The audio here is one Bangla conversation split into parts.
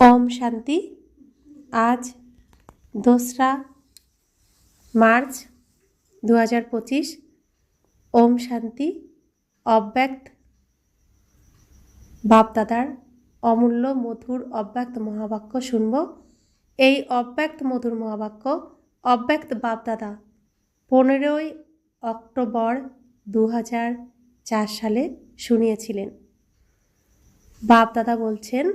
ओम शांति। आज 2रा मार्च 2025। ओम शांति। अव्यक्त बाप दादार अमूल्य मधुर अव्यक्त महावाक्य शुनब। এই अव्यक्त मधुर महावाक्य अव्यक्त बाप दादा 15ই অক্টোবর 2004 সালে শুনিয়েছিলেন। বাপ দাদা বলছেন,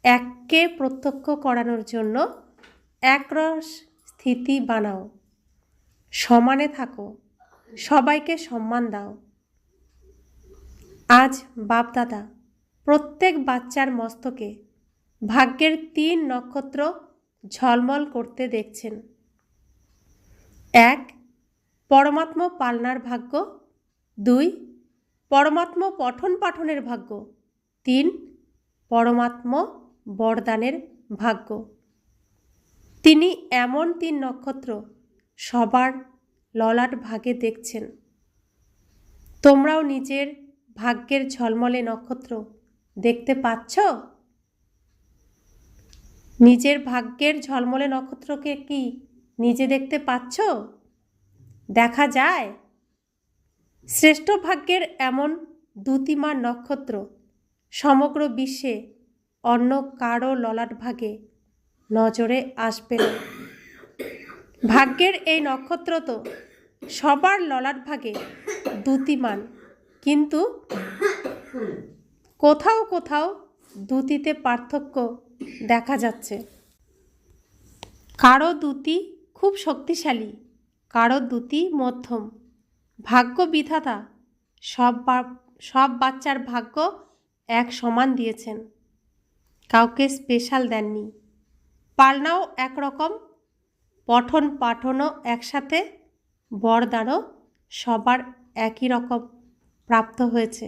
এককে প্রত্যক্ষ করানোর জন্য একরস স্থিতি বানাও, সমানে থাকো, সবাইকে সম্মান দাও। আজ বাপ দাদা প্রত্যেক বাচ্চার মস্তকে ভাগ্যের 3 নক্ষত্র ঝলমল করতে দেখছেন। 1 পরমাত্মা পালনার ভাগ্য, 2 পরমাত্মা পঠন পাঠনের ভাগ্য, 3 পরমাত্মা বরদানের ভাগ্য। তিনি এমন 3 নক্ষত্র সবার ললাট ভাগে দেখছেন। তোমরাও নিজের ভাগ্যের ঝলমলে নক্ষত্র দেখতে পাচ্ছ? নিজের ভাগ্যের ঝলমলে নক্ষত্রকে কি নিজে দেখতে পাচ্ছ? দেখা যায়? শ্রেষ্ঠ ভাগ্যের এমন দ্যুতিমান নক্ষত্র সমগ্র বিশ্বে অন্য কারো ললাট ভাগে নজরে আসবে না। ভাগ্যের এই নক্ষত্র তো সবার ললাট ভাগে দ্যুতিমান, কিন্তু কোথাও কোথাও দ্যুতিতে পার্থক্য দেখা যাচ্ছে। কারো দ্যুতি খুব শক্তিশালী, কারো দ্যুতি মধ্যম। ভাগ্য বিধাতা সব বাচ্চার ভাগ্য এক সমান দিয়েছেন, কাউকে স্পেশাল দেননি। পালনাও একরকম, পঠন পাঠনও একসাথে, বরদানও সবার একই রকম প্রাপ্ত হয়েছে।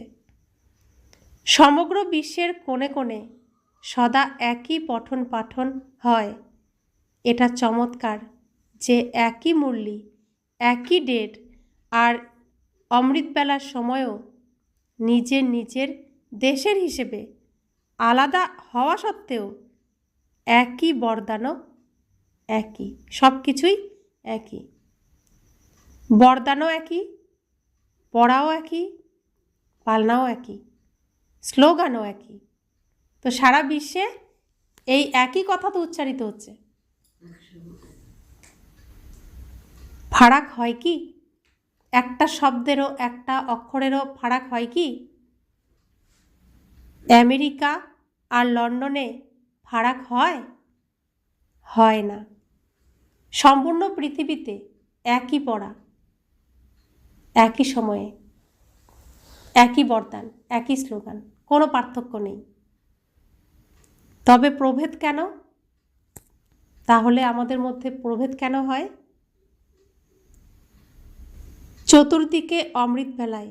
সমগ্র বিশ্বের কোণে কোণে সদা একই পঠন পাঠন হয়। এটা চমৎকার যে একই মুরলি, একই ডেট আর অমৃতবেলার সময়ও নিজের নিজের দেশের হিসেবে আলাদা হওয়া সত্ত্বেও একই বরদানও একই, সব কিছুই একই। বরদানও একই, পড়াও একই, পালনাও একই, স্লোগানও একই। তো সারা বিশ্বে এই একই কথা তো উচ্চারিত হচ্ছে। ফারাক হয় কি? একটা শব্দেরও একটা অক্ষরেরও ফারাক হয় কি? আমেরিকা আর লন্ডনে ফারাক হয়? হয় না। সম্পূর্ণ পৃথিবীতে একই পড়া, একই সময়ে, একই বরদান, একই স্লোগান, কোনো পার্থক্য নেই। তবে প্রভেদ কেন? তাহলে আমাদের মধ্যে প্রভেদ কেন হয়? চতুর্দিকে অমৃত বেলায়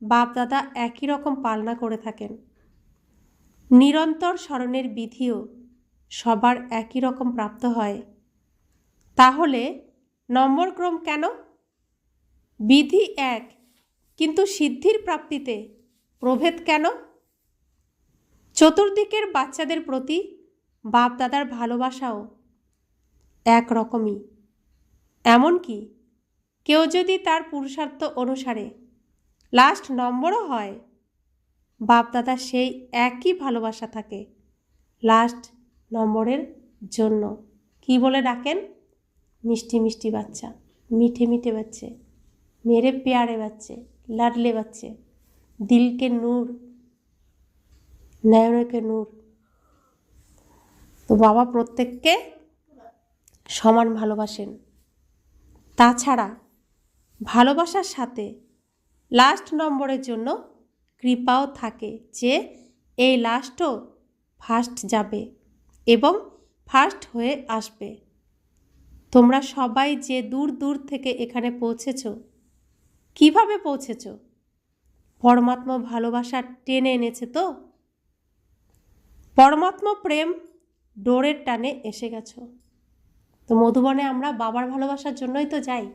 বাপ দাদা একই রকম পালনা করে থাকেন। নিরন্তর স্মরণের বিধিও সবার একই রকম প্রাপ্ত হয়। তাহলে নম্বরক্রম কেন? বিধি এক, কিন্তু সিদ্ধির প্রাপ্তিতে প্রভেদ কেন? চতুর্দিকের বাচ্চাদের প্রতি বাপ দাদার ভালোবাসাও একরকমই। এমনকি কেউ যদি তার পুরুষার্থ অনুসারে লাস্ট নম্বরও হয়, বাপ দাদা সেই একই ভালোবাসা থাকে লাস্ট নম্বরের জন্য। কি বলে ডাকেন? মিষ্টি মিষ্টি বাচ্চা, মিঠে মিঠে বাচ্চে, মেরে প্যারে বাচ্চে, লাডলে বাচ্চে, দিলকে নূর, নয়নকে নূর। তো বাবা প্রত্যেককে সমান ভালোবাসেন। তাছাড়া ভালোবাসার সাথে লাস্ট নম্বরের জন্য কৃপাও থাকে যে এই লাস্টও ফার্স্ট যাবে এবং ফার্স্ট হয়ে আসবে। তোমরা সবাই যে দূর দূর থেকে এখানে পৌঁছেছ, কিভাবে পৌঁছেছ? পরমাত্মা ভালোবাসা টেনে এনেছে তো। পরমাত্মা প্রেম ডোরের টানে এসে গেছো। তো মধুবনে আমরা বাবার ভালোবাসার জন্যই তো যাই।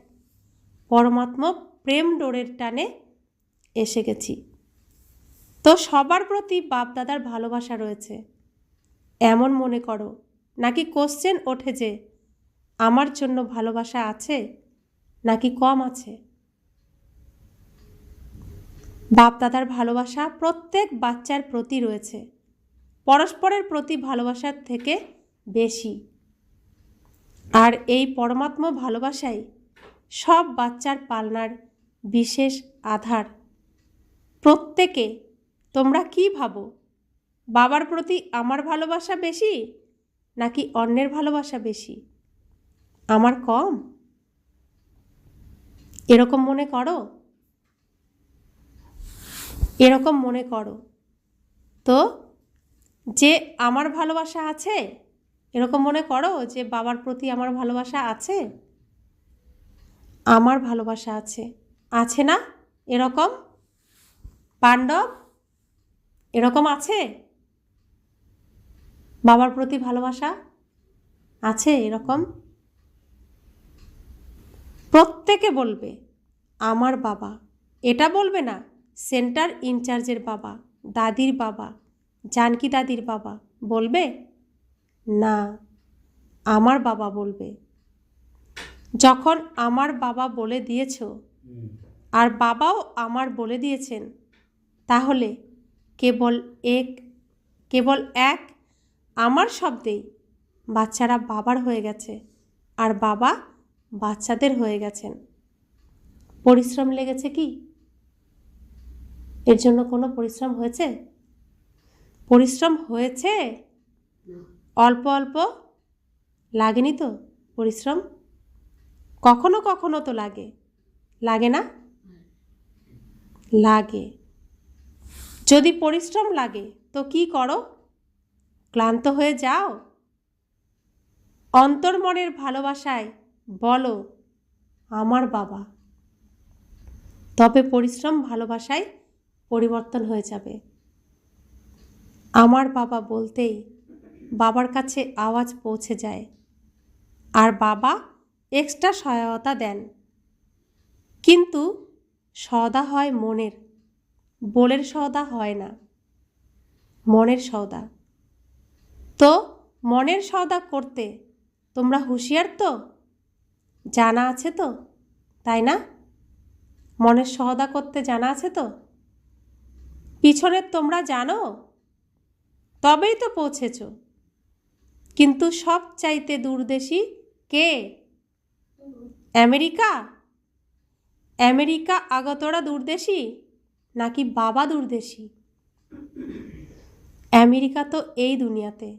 পরমাত্মা প্রেম ডোরের টানে এসে গেছি। তো সবার প্রতি বাপ দাদার ভালোবাসা রয়েছে। এমন মনে করো, নাকি কোশ্চেন ওঠে যে আমার জন্য ভালোবাসা আছে নাকি কম আছে? বাপ দাদার ভালোবাসা প্রত্যেক বাচ্চার প্রতি রয়েছে, পরস্পরের প্রতি ভালোবাসার থেকে বেশি। আর এই পরমাত্মা ভালোবাসাই সব বাচ্চার পালনার বিশেষ আধার। প্রত্যেকে তোমরা কি ভাবো, বাবার প্রতি আমার ভালোবাসা বেশি নাকি অন্যের ভালোবাসা বেশি, আমার কম? এরকম মনে করো? এরকম মনে করো তো যে আমার ভালোবাসা আছে, এরকম মনে করো যে বাবার প্রতি আমার ভালোবাসা আছে, আমার ভালোবাসা আছে, আছে না? এরকম পাণ্ডব এরকম আছে, বাবার প্রতি ভালোবাসা আছে এরকম? প্রত্যেকে বলবে আমার বাবা, এটা বলবে না সেন্টার ইনচার্জের বাবা, দাদির বাবা, জানকি দাদির বাবা বলবে না, আমার বাবা বলবে। যখন আমার বাবা বলে দিয়েছ আর বাবাও আমার বলে দিয়েছেন, তাহলে কেবল এক আমার শব্দেই বাচ্চারা বাবার হয়ে গেছে আর বাবা বাচ্চাদের হয়ে গেছেন। পরিশ্রম লেগেছে কি? এর জন্য কোনো পরিশ্রম হয়েছে? পরিশ্রম হয়েছে অল্প অল্প, লাগেনি তো পরিশ্রম? কখনো কখনো তো লাগে, লাগে না? লাগে। যদি পরিশ্রম লাগে তো কি করো? ক্লান্ত হয়ে যাও? অন্তর্মনের ভালোবাসায় বলো আমার বাবা, তবে পরিশ্রম ভালোবাসায় পরিবর্তন হয়ে যাবে। আমার বাবা বলতেই বাবার কাছে আওয়াজ পৌঁছে যায় আর বাবা এক্সট্রা সহায়তা দেন। কিন্তু সওদা হয় মনের, বলের সওদা হয় না, মনের সওদা। তো মনের সওদা করতে তোমরা হুঁশিয়ার তো? জানা আছে তো, তাই না? মনের সওদা করতে জানা আছে তো? পিছনের তোমরা জানো, তবেই তো পৌঁছেছ। কিন্তু সব চাইতে দূরদেশী কে? আমেরিকা? আমেরিকা আগতরা দূরদেশী নাকি বাবা দূরদেশী? আমেরিকা তো এই দুনিয়াতে,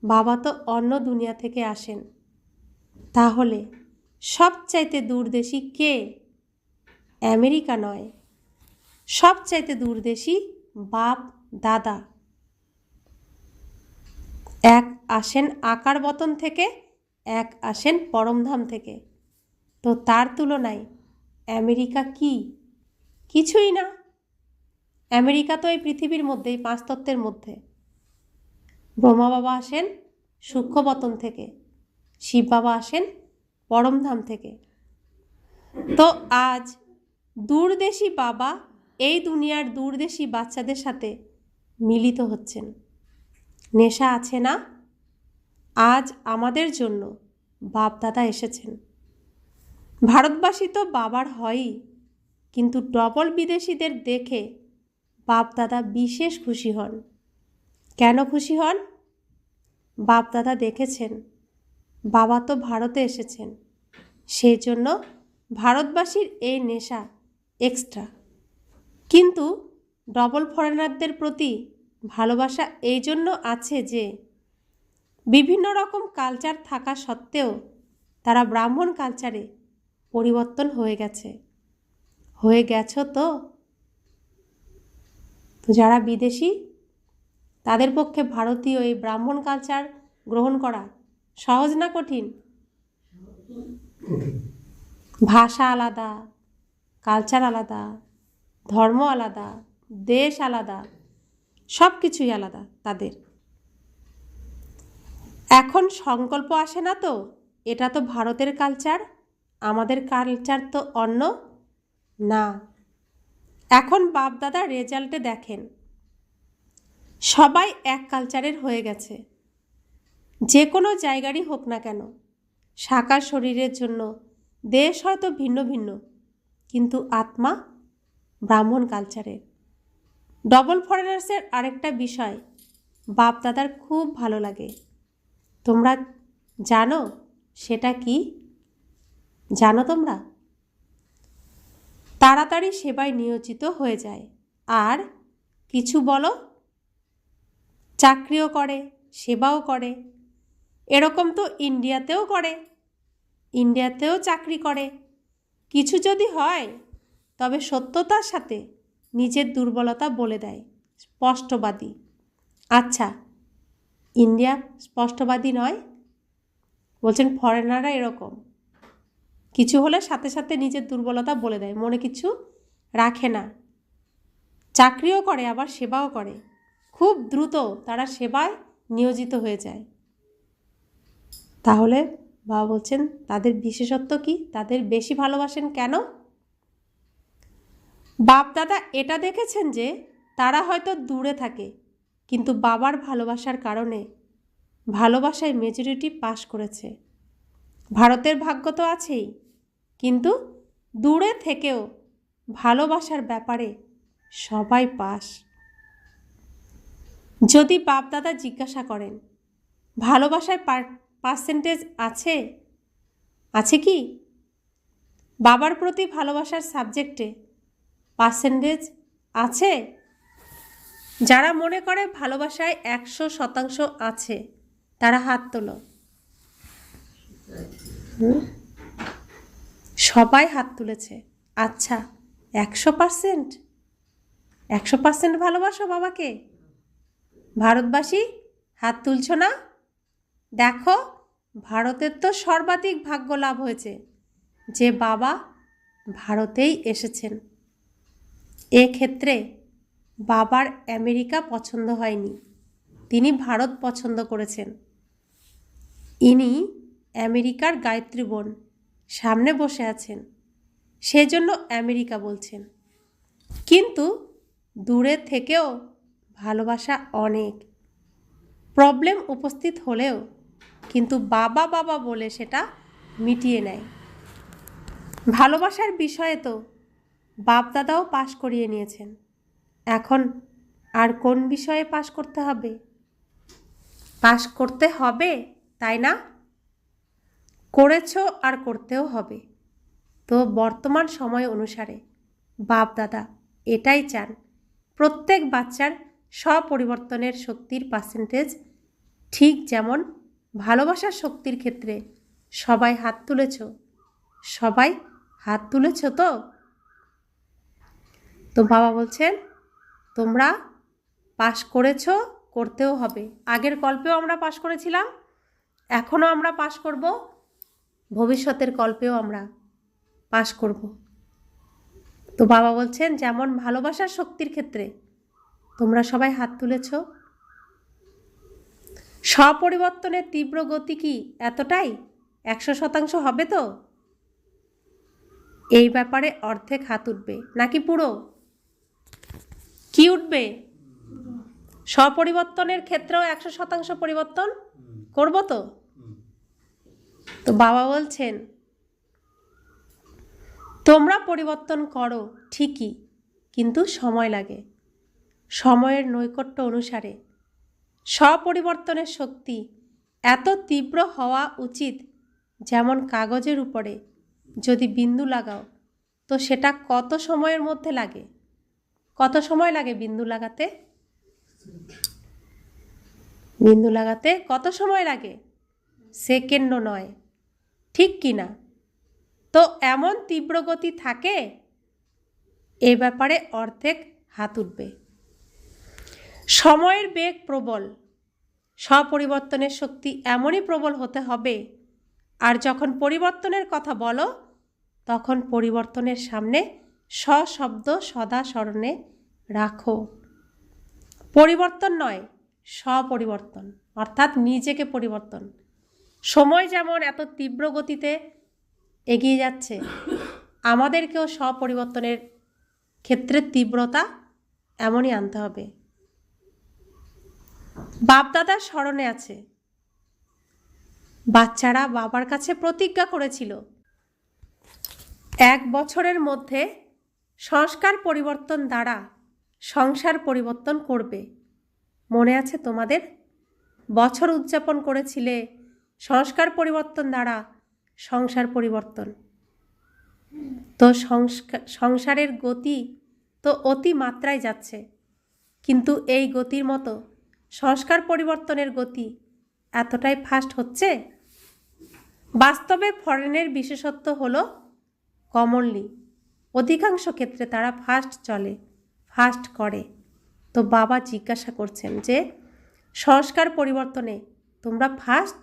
বাবা তো অন্য দুনিয়া থেকে আসেন। তাহলে সবচাইতে দূরদেশী কে? আমেরিকা নয়, সবচাইতে দূরদেশী বাপ দাদা। এক আসেন আকার বতন থেকে, এক আসেন পরমধাম থেকে। তো তার তুলনায় আমেরিকা কি? কিছুই না। আমেরিকা তো এই পৃথিবীর মধ্যেই, পাঁচ তত্ত্বের মধ্যে। ব্রহ্মা বাবা আসেন সূক্ষ্মবতন থেকে, শিব বাবা আসেন পরমধাম থেকে। তো আজ দূরদেশী বাবা এই দুনিয়ার দূরদেশী বাচ্চাদের সাথে মিলিত হচ্ছেন। নেশা আছে না? আজ আমাদের জন্য বাপ দাদা এসেছেন। ভারতবাসী তো বাবার হয়ই, কিন্তু ডবল বিদেশিদের দেখে বাপ দাদা বিশেষ খুশি হন। কেন খুশি হন? বাপ দাদা দেখেছেন বাবা তো ভারতে এসেছেন, সেই জন্য ভারতবাসীর এই নেশা এক্সট্রা। কিন্তু ডবল ফরেনারদের প্রতি ভালোবাসা এই জন্য আছে যে বিভিন্ন রকম কালচার থাকা সত্ত্বেও তারা ব্রাহ্মণ কালচারে পরিবর্তন হয়ে গেছে। হয়ে গেছো তো? তো যারা বিদেশি তাদের পক্ষে ভারতীয় এই ব্রাহ্মণ কালচার গ্রহণ করা সহজ না কঠিন? ভাষা আলাদা, কালচার আলাদা, ধর্ম আলাদা, দেশ আলাদা, সব কিছুই আলাদা তাদের। এখন সংকল্প আসে না তো এটা তো ভারতের কালচার, আমাদের কালচার তো অন্য না। এখন বাপদাদার রেজাল্টে দেখেন সবাই এক কালচারের হয়ে গেছে। যে কোনো জায়গারই হোক না কেন, সাকার শরীরের জন্য দেশ হয়তো ভিন্ন ভিন্ন, কিন্তু আত্মা ব্রাহ্মণ কালচারের। ডবল ফরেনার্সের আরেকটা বিষয় বাপ দাদার খুব ভালো লাগে। তোমরা জানো সেটা কি? জানো তোমরা? তাড়াতাড়ি সেবায় নিয়োজিত হয়ে যায়, আর কিছু বলো, চাকরিও করে, সেবাও করে। এরকম তো ইন্ডিয়াতেও করে, ইন্ডিয়াতেও চাকরি করে। কিছু যদি হয় তবে সত্যতার সাথে নিজের দুর্বলতা বলে দেয়, স্পষ্টবাদী। আচ্ছা, ইন্ডিয়া স্পষ্টবাদী নয়? বলছেন ফরেনাররা এরকম, কিছু হলে সাথে সাথে নিজের দুর্বলতা বলে দেয়, মনে কিছু রাখে না। চাকরিও করে আবার সেবাও করে, খুব দ্রুত তারা সেবায় নিয়োজিত হয়ে যায়। তাহলে বাবা বলছেন তাদের বিশেষত্ব কি, তাদের বেশি ভালোবাসেন কেন? বাপ দাদা এটা দেখেছেন যে তারা হয়তো দূরে থাকে, কিন্তু বাবার ভালোবাসার কারণে ভালোবাসায় মেজরিটি পাস করেছে। ভারতের ভাগ্য তো আছেই, কিন্তু দূরে থেকেও ভালোবাসার ব্যাপারে সবাই পাস। যদি বাপ দাদা জিজ্ঞাসা করেন ভালোবাসায় পার্সেন্টেজ আছে, আছে কি? বাবার প্রতি ভালোবাসার সাবজেক্টে পার্সেন্টেজ আছে? যারা মনে করে ভালোবাসায় 100% আছে তারা হাত তোলো। সবাই হাত তুলেছে। আচ্ছা, 100%? 100% ভালোবাসো বাবাকে? ভারতবাসী হাত তুলছ না? দেখো, ভারতের তো সর্বাধিক ভাগ্য লাভ হয়েছে যে বাবা ভারতেই এসেছেন। এক্ষেত্রে বাবার আমেরিকা পছন্দ হয়নি, তিনি ভারত পছন্দ করেছেন। ইনি আমেরিকার গায়ত্রী বোন, সামনে বসে আছেন, সেজন্য আমেরিকা বলছেন। কিন্তু দূরে থেকেও ভালোবাসা অনেক। প্রবলেম উপস্থিত হলেও কিন্তু বাবা বাবা বলে সেটা মিটিয়ে নেয়। ভালোবাসার বিষয়ে তো বাপ দাদাও পাশ করিয়ে নিয়েছেন, এখন আর কোন বিষয়ে পাশ করতে হবে? পাশ করতে হবে, তাই না? করেছো আর করতেও হবে। তো বর্তমান সময় অনুসারে বাপ দাদা এটাই চান, প্রত্যেক বাচ্চার স্বপরিবর্তনের শক্তির পার্সেন্টেজ ঠিক যেমন ভালোবাসার শক্তির ক্ষেত্রে সবাই হাত তুলেছ, সবাই হাত তুলেছ তো? তো বাবা বলছেন তোমরা পাশ করেছো, করতেও হবে। আগের কল্পেও আমরা পাশ করেছিলাম, এখনও আমরা পাশ করব, ভবিষ্যতের কল্পেও আমরা পাশ করব। তো বাবা বলছেন যেমন ভালোবাসার শক্তির ক্ষেত্রে তোমরা সবাই হাত তুলেছ, স্বপরিবর্তনের তীব্র গতি কি এতটাই 100% হবে তো? এই ব্যাপারে অর্ধেক হাত উঠবে নাকি পুরো? কি উঠবে? স্বপরিবর্তনের ক্ষেত্রেও 100% পরিবর্তন করব তো? তো বাবা বলছেন তোমরা পরিবর্তন করো ঠিকই, কিন্তু সময় লাগে। সময়ের নৈকট্য অনুসারে স্বপরিবর্তনের শক্তি এত তীব্র হওয়া উচিত যেমন কাগজের উপরে যদি বিন্দু লাগাও তো সেটা কত সময়ের মধ্যে লাগে? কত সময় লাগে বিন্দু লাগাতে? বিন্দু লাগাতে কত সময় লাগে? সেকেন্ডও নয়, ঠিক কি না? তো এমন তীব্র গতি থাকে, এ ব্যাপারে অর্ধেক হাত উঠবে। সময়ের বেগ প্রবল, স্বপরিবর্তনের শক্তি এমনই প্রবল হতে হবে। আর যখন পরিবর্তনের কথা বলো তখন পরিবর্তনের সামনে সশব্দ সদা স্মরণে রাখো। পরিবর্তন নয়, স্বপরিবর্তন, অর্থাৎ নিজেকে পরিবর্তন। সময় যেমন এত তীব্র গতিতে এগিয়ে যাচ্ছে, আমাদেরকেও স্বপরিবর্তনের ক্ষেত্রে তীব্রতা এমনই আনতে হবে। বাপদাদার স্মরণে আছে বাচ্চারা বাবার কাছে প্রতিজ্ঞা করেছিল 1 বছরের মধ্যে সংস্কার পরিবর্তন দ্বারা সংসার পরিবর্তন করবে। মনে আছে তোমাদের? বছর উদযাপন করেছিলে সংস্কার পরিবর্তন দ্বারা সংসার পরিবর্তন। তো সংসারের গতি তো অতি মাত্রায় যাচ্ছে, কিন্তু এই গতির মতো সংস্কার পরিবর্তনের গতি এতটাই ফাস্ট হচ্ছে? বাস্তবে ফরেনের বিশেষত্ব হলো কমনলি অধিকাংশ ক্ষেত্রে তারা ফাস্ট চলে, ফাস্ট করে। তো বাবা জিজ্ঞাসা করছেন যে সংস্কার পরিবর্তনে তোমরা ফাস্ট?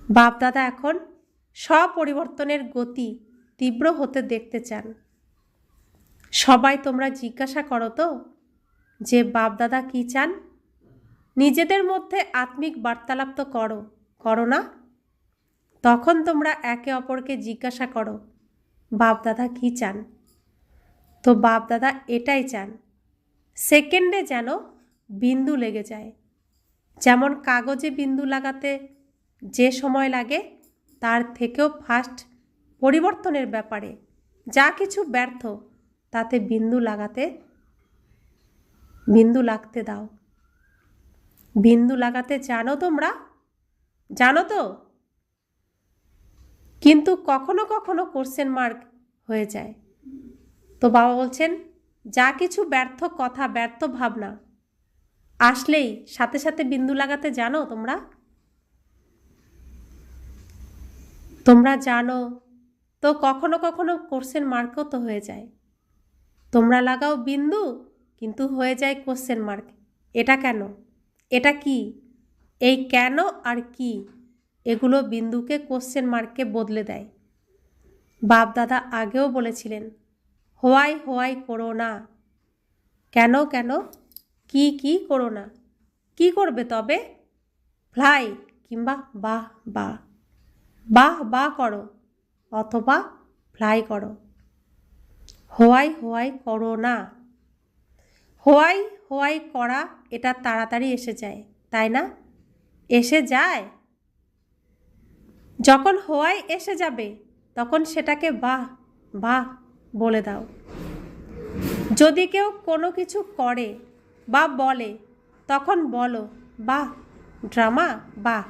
বাপদাদা এখন স্বপরিবর্তনের গতি তীব্র হতে দেখতে চান। সবাই তোমরা জিজ্ঞাসা করো তো যে বাপদাদা কী চান? নিজেদের মধ্যে আত্মিক বার্তালাপ তো করো না? তখন তোমরা একে অপরকে জিজ্ঞাসা করো বাপদাদা কী চান? তো বাপদাদা এটাই চান সেকেন্ডে যেন বিন্দু লেগে যায়। যেমন কাগজে বিন্দু লাগাতে যে সময় লাগে তার থেকেও ফাস্ট পরিবর্তনের ব্যাপারে যা কিছু ব্যর্থ তাতে বিন্দু লাগতে দাও। বিন্দু লাগাতে জানো তোমরা? জানো তো? কিন্তু কখনো কখনো কোশ্চেন মার্ক হয়ে যায়। তো বাবা বলছেন যা কিছু ব্যর্থ কথা, ব্যর্থ ভাবনা আসলেই সাথে সাথে বিন্দু লাগাতে জানো তোমরা? তোমরা জানো তো কখনো কখনো কোশ্চেন মার্কও তো হয়ে যায়। তোমরা লাগাও বিন্দু কিন্তু হয়ে যায় কোশ্চেন মার্ক। এটা কেন? এটা কি? এই কেন আর কি এগুলো বিন্দুকে কোশ্চেন মার্ককে বদলে দেয়। বাপদাদা আগেও বলেছিলেন হোয়াই হোয়াই করো না। কেন কেন? কি করো না? কি করবে তবে? ফ্লাই কিংবা বাহ বাহ, বাহ বাহ করো অথবা ফ্লাই করো। হোয়াই হোয়াই করো না। হোয়াই হোয়াই করা এটা তাড়াতাড়ি এসে যায়, তাই না? এসে যায়। যখন হোয়াই এসে যাবে তখন সেটাকে বাহ বাহ বলে দাও। যদি কেউ কোনো কিছু করে বা বলে তখন বলো বাহ ড্রামা বাহ।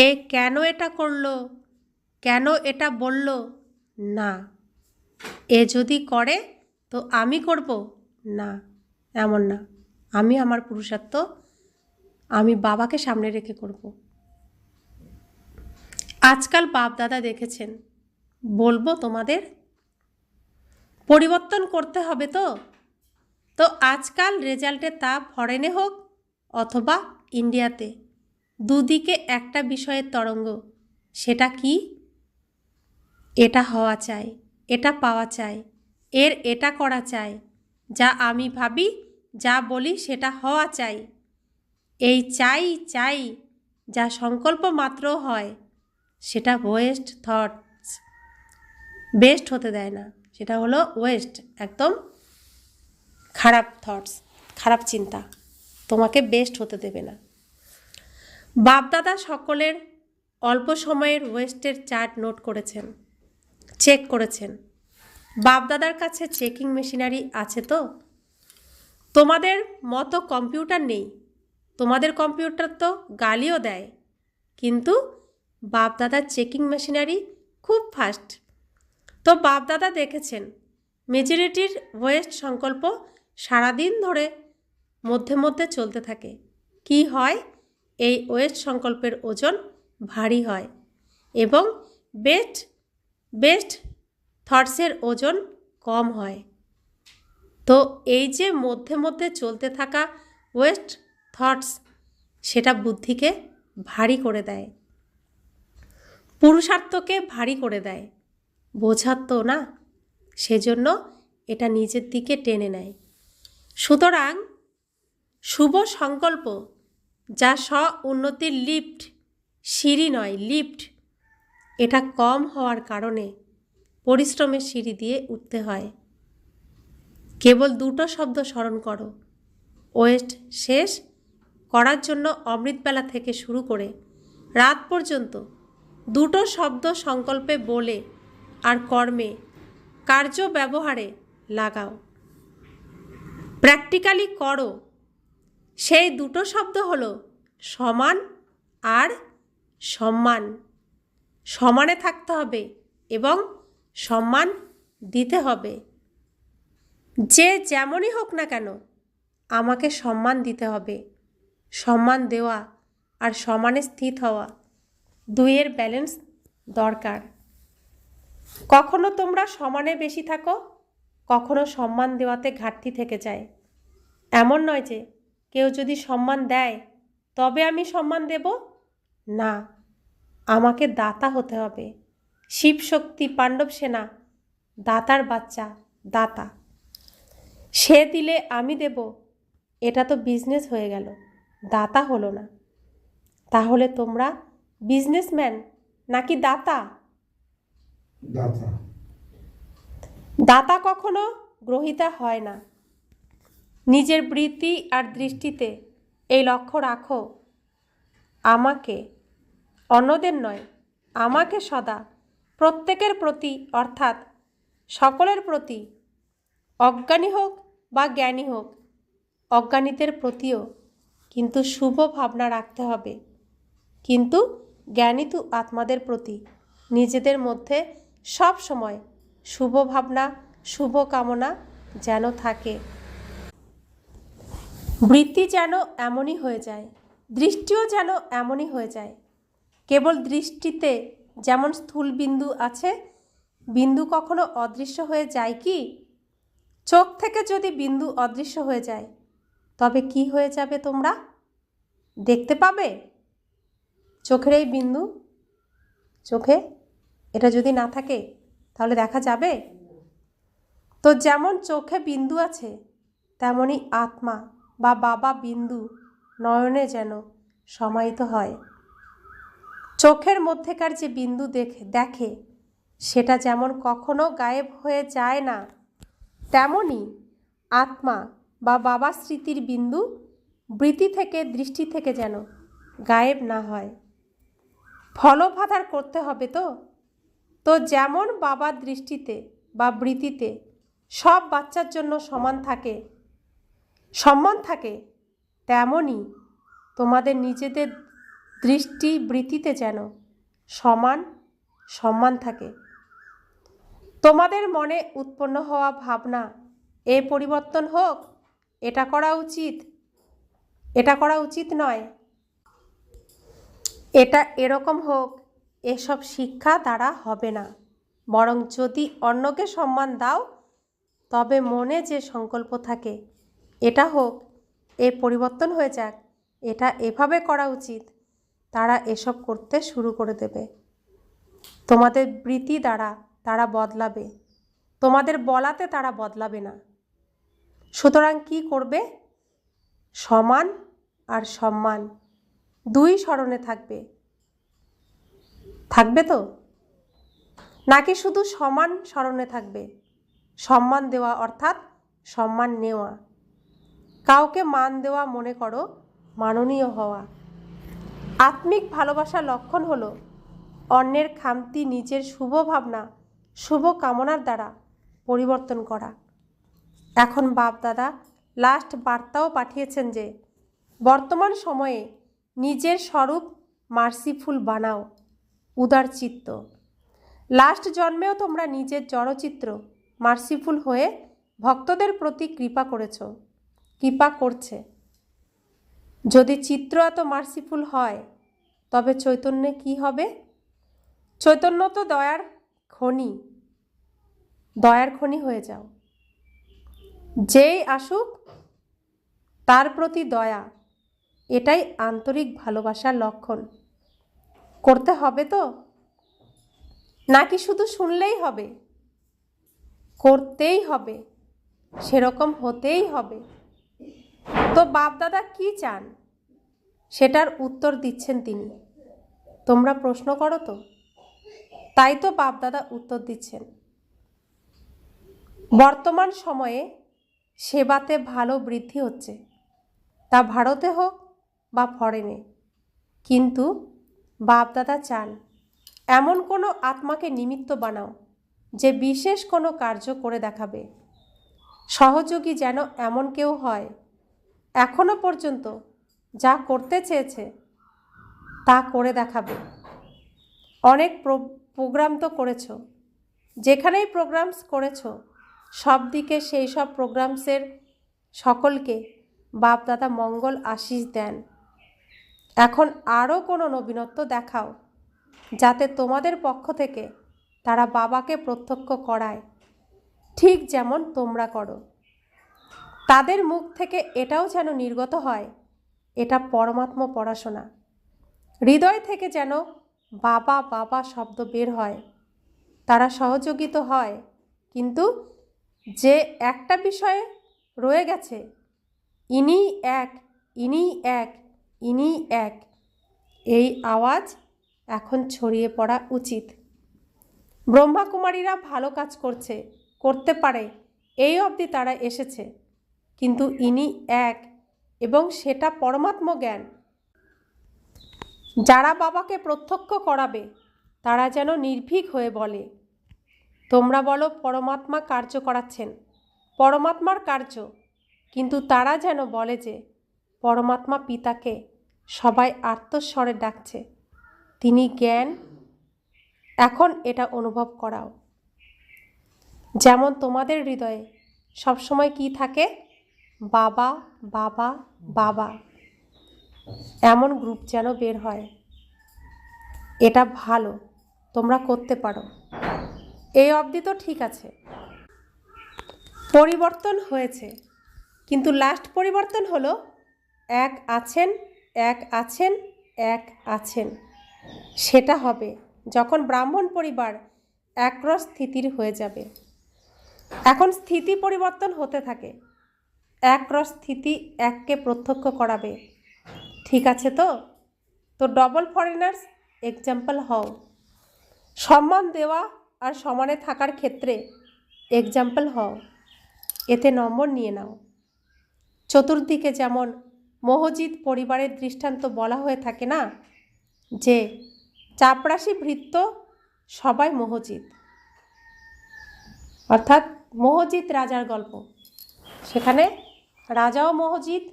এ কেন এটা করলো, কেন এটা বলল না। এ যদি করে তো আমি করব না, এমন না। আমি আমার পুরুষার্থ আমি বাবাকে সামনে রেখে করব। আজকাল বাপ দাদা দেখেছেন, বলবো তোমাদের পরিবর্তন করতে হবে। তো আজকাল রেজাল্টে তা ফরেনে হোক অথবা ইন্ডিয়াতে, দুদিকে একটা বিষয়ের তরঙ্গ। সেটা কি? এটা হওয়া চাই, এটা পাওয়া চাই, এটা করা চাই, যা আমি ভাবি যা বলি সেটা হওয়া চাই। এই চাই যা সংকল্প মাত্র হয় সেটা ওয়েস্ট থটস, বেস্ট হতে দেয় না। সেটা হলো ওয়েস্ট, একদম খারাপ থটস, খারাপ চিন্তা, তোমাকে বেস্ট হতে দেবে না। বাপদাদা সকলের অল্প সময়ের ওয়েস্টের চার্ট নোট করেছেন, চেক করেছেন। বাপদাদার কাছে চেকিং মেশিনারি আছে তো? তোমাদের মতো কম্পিউটার নেই। তোমাদের কম্পিউটার তো গালিও দেয়, কিন্তু বাপদাদার চেকিং মেশিনারি খুব ফাস্ট। তো বাপদাদা দেখেছেন মেজরিটির ওয়েস্ট সংকল্প সারাদিন ধরে মধ্যে মধ্যে চলতে থাকে। কি হয়? এই ওয়েস্ট সংকল্পের ওজন ভারী হয় এবং বেস্ট থটসের ওজন কম হয়। তো এই যে মধ্যে মধ্যে চলতে থাকা ওয়েস্ট থটস, সেটা বুদ্ধিকে ভারী করে দেয়, পুরুষার্থকে ভারী করে দেয়। বোঝার তো না, সেজন্য এটা নিজের দিকে টেনে নেয়। সুতরাং শুভ সংকল্প যা উন্নতির লিফট, সিঁড়ি নয় লিফট, এটা কম হওয়ার কারণে পরিশ্রমের সিঁড়ি দিয়ে উঠতে হয়। কেবল দুটো শব্দ স্মরণ করো, ওয়েস্ট শেষ, করার জন্য অমৃতবেলা থেকে শুরু করে রাত পর্যন্ত দুটো শব্দ সংকল্পে বলে আর কর্মে কার্য ব্যবহারে লাগাও, প্র্যাকটিক্যালি করো। সেই দুটো শব্দ হলো সমান আর সম্মান। সমানে থাকতে হবে এবং সম্মান দিতে হবে। যে যেমনই হোক না কেন আমাকে সম্মান দিতে হবে। সম্মান দেওয়া আর সমানে স্থিত হওয়া, দুইয়ের ব্যালেন্স দরকার। কখনো তোমরা সমানে বেশি থাকো, কখনো সম্মান দেওয়াতে ঘাটতি থেকে যায়। এমন নয় যে কেউ যদি সম্মান দেয় তবে আমি সম্মান দেব, না, আমাকে দাতা হতে হবে। শিবশক্তি পাণ্ডব সেনা দাতার বাচ্চা, দাতা। সে দিলে আমি দেব, এটা তো বিজনেস হয়ে গেল, দাতা হলো না। তাহলে তোমরা বিজনেসম্যান নাকি দাতা? দাতা। দাতা কখনো গ্রহীতা হয় না। নিজের বৃত্তি আর দৃষ্টিতে এই লক্ষ্য রাখো, আমাকে, অন্যদের নয়, আমাকে সদা প্রত্যেকের প্রতি অর্থাৎ সকলের প্রতি, অজ্ঞানী হোক বা জ্ঞানী হোক, অজ্ঞানীদের প্রতিও কিন্তু শুভ ভাবনা রাখতে হবে। কিন্তু জ্ঞানী তো আত্মাদের প্রতি নিজেদের মধ্যে সব সময় শুভ ভাবনা, শুভ কামনা যেন থাকে। বৃত্তি যেন এমনই হয়ে যায়, দৃষ্টিও যেন এমনই হয়ে যায়। কেবল দৃষ্টিতে যেমন স্থূল বিন্দু আছে, বিন্দু কখনো অদৃশ্য হয়ে যায় কি? চোখ থেকে যদি বিন্দু অদৃশ্য হয়ে যায় তবে কি হয়ে যাবে তোমরা দেখতে পাবে? চোখের এই বিন্দু, চোখে এটা যদি না থাকে তাহলে দেখা যাবে? তো যেমন চোখে বিন্দু আছে তেমনি আত্মা বা বাবা বিন্দু নয়নে যেন সমাহিত হয়। চোখের মধ্যেকার যে বিন্দু দেখে সেটা যেমন কখনো গায়েব হয়ে যায় না, তেমনি আত্মা বা বাবা স্মৃতির বিন্দু বৃত্তি থেকে, দৃষ্টি থেকে যেন গায়েব না হয়। ফলপ্রদান করতে হবে তো যেমন বাবার দৃষ্টিতে বা বৃত্তিতে সব বাচ্চার জন্য সমান থাকে, সম্মান থাকে, তেমনি তোমাদের নিজেদের দৃষ্টি বৃত্তিতে যেন সমান সম্মান থাকে। তোমাদের মনে উৎপন্ন হওয়া ভাবনা এ পরিবর্তন হোক, এটা করা উচিত, এটা করা উচিত নয়, এটা এরকম হোক, এসব শিক্ষা দ্বারা হবে না। বরং যদি অন্যকে সম্মান দাও তবে মনে যে সংকল্প থাকে এটা হোক, এ পরিবর্তন হয়ে যাক, এটা এভাবে করা উচিত, তারা এসব করতে শুরু করে দেবে। তোমাদের বৃত্তি দ্বারা তারা বদলাবে, তোমাদের বলাতে তারা বদলাবে না। সুতরাং কি করবে? সমান আর সম্মান দুই স্মরণে থাকবে। থাকবে তো? নাকি শুধু সমান স্মরণে থাকবে? সম্মান দেওয়া অর্থাৎ সম্মান নেওয়া। কাউকে মান দেওয়া মনে করো মাননীয় হওয়া। আত্মিক ভালোবাসার লক্ষণ হলো অন্যের খামতি নিজের শুভ ভাবনা, শুভ কামনার দ্বারা পরিবর্তন করা। এখন বাপ দাদা লাস্ট বার্তাও পাঠিয়েছেন যে বর্তমান সময়ে নিজের স্বরূপ মার্সিফুল বানাও, উদার চিত্ত। লাস্ট জন্মেও তোমরা নিজের জড়চিত্র মার্সিফুল হয়ে ভক্তদের প্রতি কৃপা করেছ, কৃপা করছে। যদি চিত্র এত মার্সিফুল হয় তবে চৈতন্যে কি হবে? চৈতন্য তো দয়ার খনি, দয়ার খনি হয়ে যাও। যেই আসুক তার প্রতি দয়া, এটাই আন্তরিক ভালোবাসার লক্ষণ। করতে হবে তো? নাকি শুধু শুনলেই হবে? করতেই হবে, সেরকম হতেই হবে। তো বাপদাদা কি চান সেটার উত্তর দিচ্ছেন তিনি। তোমরা প্রশ্ন করো তো, তাই তো বাপদাদা উত্তর দিচ্ছেন। বর্তমান সময়ে সেবাতে ভালো বৃদ্ধি হচ্ছে, তা ভারতে হোক বা ফরেনে, কিন্তু বাপদাদা চান এমন কোনো আত্মাকে নিমিত্ত বানাও যে বিশেষ কোনো কার্য করে দেখাবে। সহযোগী যেন এমন কেউ হয় এখনো পর্যন্ত যা করতে চেয়েছে তা করে দেখাবে। অনেক প্রোগ্রাম তো করেছো, যেখানেই প্রোগ্রামস করেছো সব দিকে সেই সব প্রোগ্রামসের সকলকে বাপদাদা মঙ্গল আশিস দেন। এখন আরও কোনো নবীনত্ব দেখাও যাতে তোমাদের পক্ষ থেকে তারা বাবাকে প্রত্যক্ষ করায়, ঠিক যেমন তোমরা করো। তাদের মুখ থেকে এটাও যেন নির্গত হয়, এটা পরমাত্মা পড়াশোনা। হৃদয় থেকে যেন বাবা বাবা শব্দ বের হয়। তারা সহযোগিত হয়, কিন্তু যে একটা বিষয়ে রয়ে গেছে, ইনি এক, ইনি এক, ইনি এক, এই আওয়াজ এখন ছড়িয়ে পড়া উচিত। ব্রহ্মাকুমারীরা ভালো কাজ করতে পারে, এই অবধি তারা এসেছে, কিন্তু ইনি এক এবং সেটা পরমাত্ম জ্ঞান। যারা বাবাকে প্রত্যক্ষ করাবে তারা যেন নির্ভীক হয়ে বলে, তোমরা বলো পরমাত্মা কার্য করাচ্ছেন, পরমাত্মার কার্য, কিন্তু তারা যেন বলে যে পরমাত্মা পিতাকে সবাই আর্তস্বরে ডাকছে, তিনি জ্ঞান। এখন এটা অনুভব করাও, যেমন তোমাদের হৃদয়ে সবসময় কি থাকে, বাবা বাবা বাবা, এমন গ্রুপ যেন বের হয়। এটা ভালো, তোমরা করতে পারো। এই অবধি তো ঠিক আছে। পরিবর্তন হয়েছে, কিন্তু লাস্ট পরিবর্তন হলো এক আছেন, এক আছেন, এক আছেন। সেটা হবে যখন ব্রাহ্মণ পরিবার একরস স্থিতির হয়ে যাবে। এখন স্থিতি পরিবর্তন হতে থাকে, একরস স্থিতি এককে প্রত্যক্ষ করাবে। ঠিক আছে তো? তো ডবল ফরেনার্স এক্সাম্পল হও। সম্মান দেওয়া আর সমানে থাকার ক্ষেত্রে এক্সাম্পল হও, এতে নম্বর নিয়ে নাও। চতুর্দিকে যেমন মোহজিৎ পরিবারের দৃষ্টান্ত বলা হয়ে থাকে না, যে চাপরাশি ভৃত্য সবাই মোহজিৎ, অর্থাৎ মোহজিৎ রাজার গল্প। সেখানে রাজাও মোহজিৎ,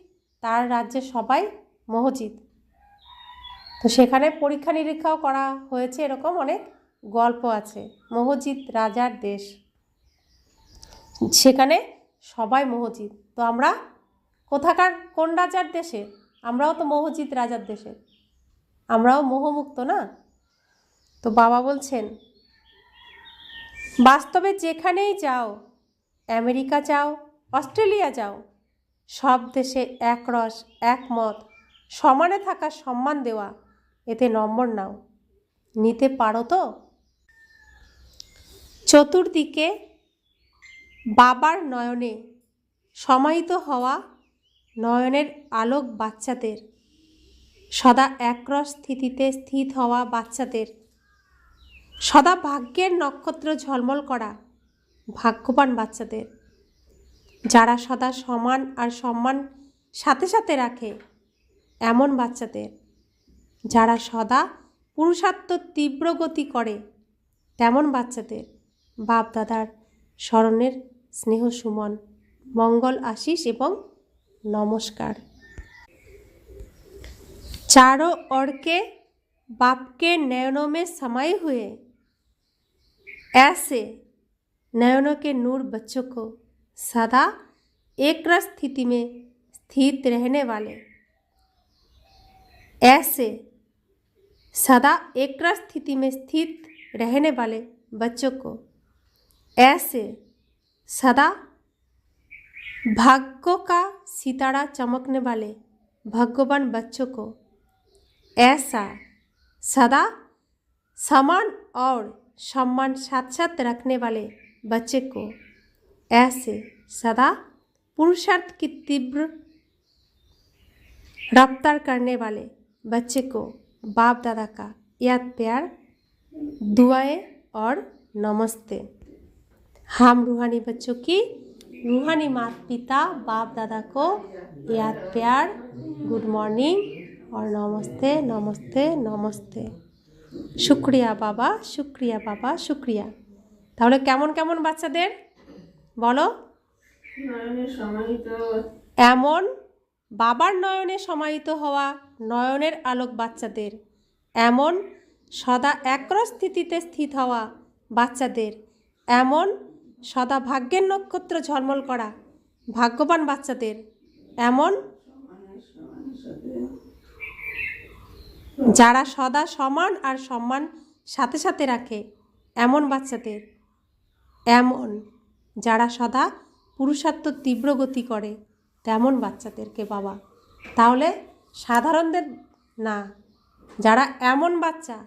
তার রাজ্যে সবাই মোহজিৎ। তো সেখানে পরীক্ষা নিরীক্ষাও করা হয়েছে, এরকম অনেক গল্প আছে। মোহজিৎ রাজার দেশ, সেখানে সবাই মোহজিৎ। তো আমরা কোথাকার, কোন রাজার দেশে? আমরাও তো মোহজিৎ রাজার দেশে, আমরাও মোহমুক্ত না। তো বাবা বলছেন বাস্তবে যেখানেই যাও, আমেরিকা যাও, অস্ট্রেলিয়া যাও, সব দেশে একরস, একমত, সমানে থাকা, সম্মান দেওয়া, এতে নম্বর নাও। নিতে পারো তো? চতুর্দিকে বাবার নয়নে সমাহিত হওয়া, নয়নের আলোক বাচ্চাদের, সদা একরস স্থিতিতে স্থিত হওয়া বাচ্চাদের, সদা ভাগ্যের নক্ষত্র ঝলমল করা ভাগ্যবান বাচ্চাদের, যারা সদা সমান আর সম্মান সাথে সাথে রাখে এমন বাচ্চাদের, যারা সদা পুরুষার্থ তীব্র গতি করে তেমন বাচ্চাদের বাপদাদার স্মরণের স্নেহ সুমন, মঙ্গল আশিস এবং নমস্কার। चारों ओर के बाप के नयनों में समाये हुए ऐसे नयनों के नूर बच्चों को सदा एक रस स्थिति में स्थित रहने वाले, ऐसे सदा एक रस स्थिति में स्थित रहने वाले बच्चों को, ऐसे सदा भाग्यों का सितारा चमकने वाले भाग्यवान बच्चों को, ऐसा सदा समान और सम्मान साथ साथ रखने वाले बच्चे को, ऐसे सदा पुरुषार्थ की तीव्र रफ्तार करने वाले बच्चे को बाप दादा का याद प्यार, दुआएं और नमस्ते। हम रूहानी बच्चों की रूहानी माता पिता बाप दादा को याद प्यार, गुड मॉर्निंग, और नमस्ते नमस्ते नमस्ते। शुक्रिया बाबा, शुक्रिया बाबा, शुक्रिया। তাহলে কেমন কেমন বাচ্চাদের বলো? এমন বাবার নয়নে সমাহিত হওয়া নয়নের আলোক বাচ্চাদের, এমন সদা একরস স্থিতিতে স্থিত হওয়া বাচ্চাদের, এমন সদা ভাগ্যের নক্ষত্র ঝলমল করা ভাগ্যবান বাচ্চাদের, এমন যারা সদা সমান আর সম্মান সাথে সাথে রাখে এমন বাচ্চাদের, এমন যারা সদা পুরুষার্থ তীব্র গতি করে তেমন বাচ্চাদেরকে বাবা, তাহলে সাধারণদের না, যারা এমন বাচ্চা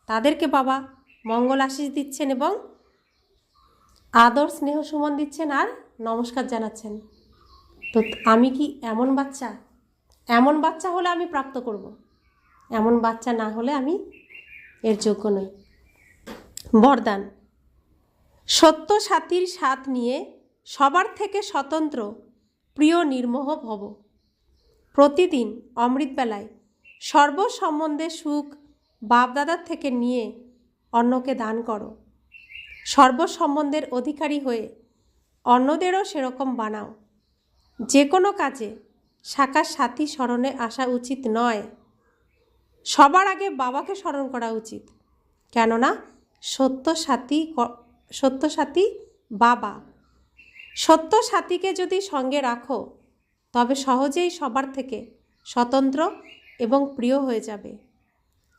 তাদেরকে বাবা মঙ্গল আশিস দিচ্ছেন এবং আদর স্নেহ সুমন দিচ্ছেন আর নমস্কার জানাচ্ছেন। তো আমি কি এমন বাচ্চা? এমন বাচ্চা হলে আমি প্রাপ্ত করব, এমন বাচ্চা না হলে আমি এর যোগ্য নই। বরদান। সত্য সাথীর সাথ নিয়ে সবার থেকে স্বতন্ত্র প্রিয় নির্মোহ ভব। প্রতিদিন অমৃতবেলায় সর্ব সম্বন্ধে সুখ বাপদাদার থেকে নিয়ে অন্যকে দান করো। সর্ব সম্বন্ধের অধিকারী হয়ে অন্যদেরও সেরকম বানাও। যে কোনো কাজে সাকার সাথী স্মরণে আসা উচিত নয়, সবার আগে বাবাকে স্মরণ করা উচিত। কেননা সত্য সাথী বাবা। সত্য সাথীকে যদি সঙ্গে রাখো তবে সহজেই সবার থেকে স্বতন্ত্র এবং প্রিয় হয়ে যাবে।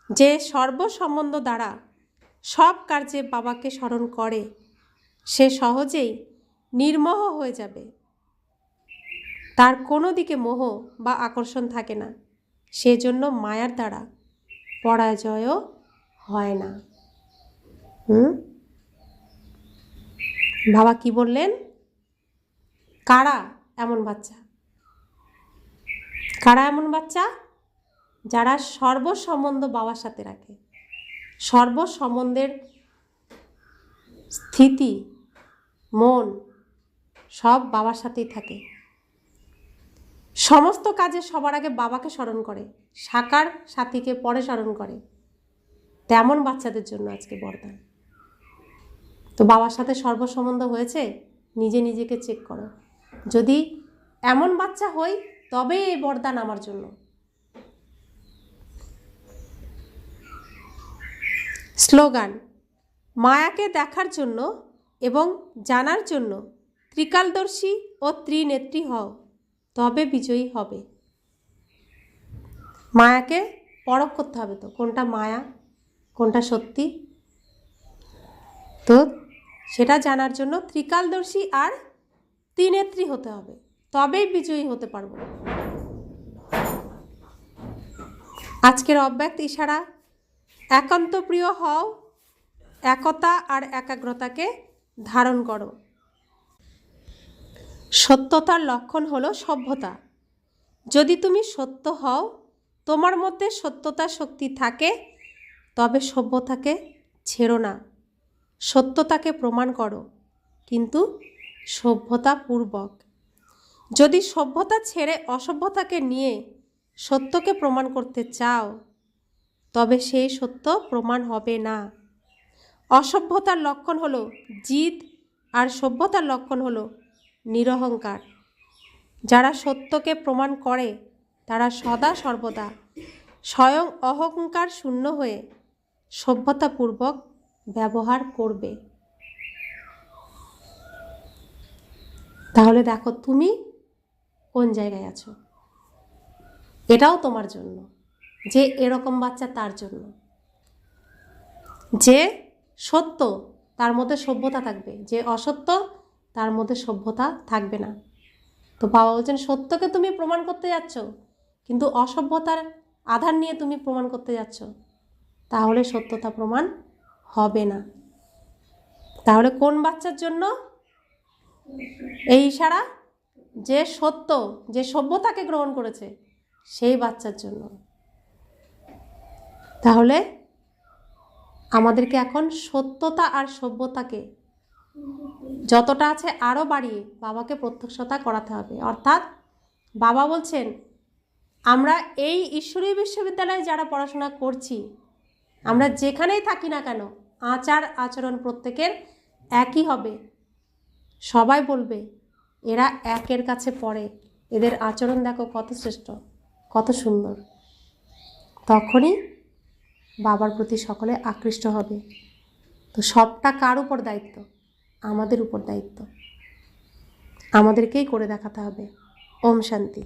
যে সর্ব সম্বন্ধ দ্বারা সব কার্যে বাবাকে স্মরণ করে সে সহজেই নির্মোহ হয়ে যাবে। তার কোনো দিকে মোহ বা আকর্ষণ থাকে না, সেজন্য মায়ার দ্বারা পরাজয়ও হয় না। বাবা কি বললেন? কারা এমন বাচ্চা? কারা এমন বাচ্চা? যারা সর্বসম্বন্ধ বাবার সাথে রাখে, সর্বসম্বন্ধের স্থিতি মন সব বাবার সাথেই থাকে। সমস্ত কাজে সবার আগে বাবাকে স্মরণ করে, সাকার সাথীকে পরে স্মরণ করে, তেমন বাচ্চাদের জন্য আজকে বরদান। তো বাবার সাথে সর্বসম্বন্ধ হয়েছে? নিজে নিজেকে চেক করো। যদি এমন বাচ্চা হই তবে এই বরদান আমার জন্য। স্লোগান। মায়াকে দেখার জন্য এবং জানার জন্য ত্রিকালদর্শী ও ত্রিনেত্রী হও, তবে বিজয়ী হবে। মায়াকে পরখ করতে হবে, তো কোনটা মায়া কোনটা সত্যি, তো সেটা জানার জন্য ত্রিকালদর্শী আর ত্রিনেত্রী হতে হবে, তবেই বিজয়ী হতে পারবো। আজকের অব্যক্ত ইশারা। একান্ত প্রিয় হও, একতা আর একাগ্রতাকে ধারণ করো। সত্যতার লক্ষণ হলো সভ্যতা। যদি তুমি সত্য হও, তোমার মধ্যে সত্যতার শক্তি থাকে, তবে সভ্যতাকে ছেড়ো না, সত্যতাকে প্রমাণ করো, কিন্তু সভ্যতাপূর্বক। যদি সভ্যতা ছেড়ে অসভ্যতাকে নিয়ে সত্যকে প্রমাণ করতে চাও, তবে সেই সত্য প্রমাণ হবে না। অসভ্যতার লক্ষণ হলো জিদ আর সভ্যতার লক্ষণ হলো নিরহংকার। যারা সত্যকে প্রমাণ করে তারা সদা সর্বদা স্বয়ং অহংকার শূন্য হয়ে সভ্যতাপূর্বক ব্যবহার করবে। তাহলে দেখো তুমি কোন জায়গায় আছো। এটাও তোমার জন্য, যে এরকম বাচ্চা তার জন্য। যে সত্য তার মধ্যে সভ্যতা থাকবে, যে অসত্য তার মধ্যে সভ্যতা থাকবে না। তো বাবা বলছেন সত্যকে তুমি প্রমাণ করতে যাচ্ছ, কিন্তু অসভ্যতার আধার নিয়ে তুমি প্রমাণ করতে যাচ্ছ, তাহলে সত্যতা প্রমাণ হবে না। তাহলে কোন বাচ্চার জন্য এই ইশারা? যে সত্য, যে সভ্যতাকে গ্রহণ করেছে সেই বাচ্চার জন্য। তাহলে আমাদেরকে এখন সত্যতা আর সভ্যতাকে যতটা আছে আরও বাড়িয়ে বাবাকে প্রত্যক্ষতা করাতে হবে। অর্থাৎ বাবা বলছেন আমরা এই ঈশ্বরী বিশ্ববিদ্যালয়ে যারা পড়াশোনা করছি, আমরা যেখানেই থাকি না কেন, আচার আচরণ প্রত্যেকের একই হবে। সবাই বলবে এরা একের কাছে পড়ে, এদের আচরণ দেখো কত শ্রেষ্ঠ, কত সুন্দর। তখনই বাবার প্রতি সকলে আকৃষ্ট হবে। তো সবটা কার উপর দায়িত্ব? আমাদের উপর দায়িত্ব, আমাদেরকেই করে দেখাতে হবে। ওম শান্তি।